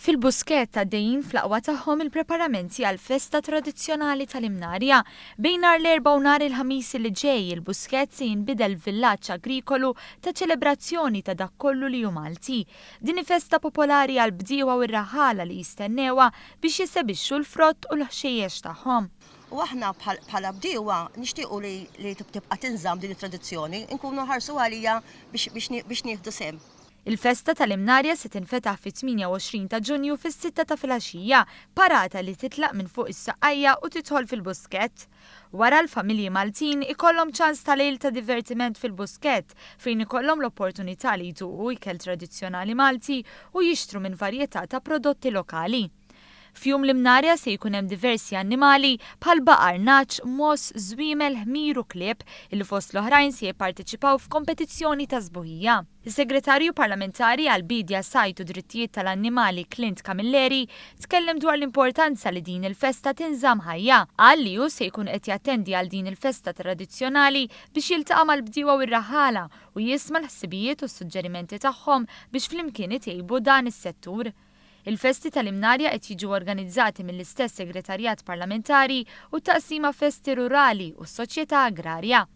Fil-Buskett għaddejjin fl-aqwa tagħhom il-preparamenti għall-Festa tradizzjonali tal-Imnarja. Bejn nhar l-Erbgħa u nhar il-Ħamis li ġej, il-Buskett se jinbidel villaġġ agrikolu ta' ċelebrazzjoni ta' dak kollu li hu Malti. Din festa popolari għall-bdiewa u r-raħħala li jistennewha biex jesebixu l-frott u l-ħxejjex tagħhom. U aħna bħala bdiewa nixtiequ li tibqa' tinżamm din it-tradizzjoni, nkunu ħarsu għalija biex nieħdu sehem. Il-Festa tal-Imnarja se tinfetaħ fit-28 ta' Ġunju fis-6 ta' filgħaxija, parata li titlaq minn fuq is-saqqajja u tidħol fil-Buskett. Wara l-familji Maltin ikollhom ċans ta' lejl ta' divertiment fil-Buskett fejn ikollhom l-opportunità li jduqu ikel tradizzjonali Malti u jixtru minn varjetà ta' prodotti lokali. Fjum l-Imnarja se jkun hemm diversi annimali bħal baqar, naċ, moss, żwiemel, ħmier u klieb illi fost l-oħrajn se jipparteċipaw f'kompetizzjoni ta' żbuħija. Is-Segretarju Parlamentari għall-Bidja, Sajt u Drittijiet tal-Annimali Clint Camilleri tkellem dwar l-importanza li din il-festa tinżamm ħajja. Qal li hu se jkun qed jattendi għal din il-festa tradizzjonali biex jiltaqa' mal-bdiewa u r-raħħala u jisma' l-ħsibijiet u s-suġġerimenti tagħhom biex flimkien itejbu dan is-settur. Il-festi tal-Imnarja qed jiġu organizzati mill-istess Segretarjat Parlamentari u taqsima festi rurali u s-soċjetà agrarja.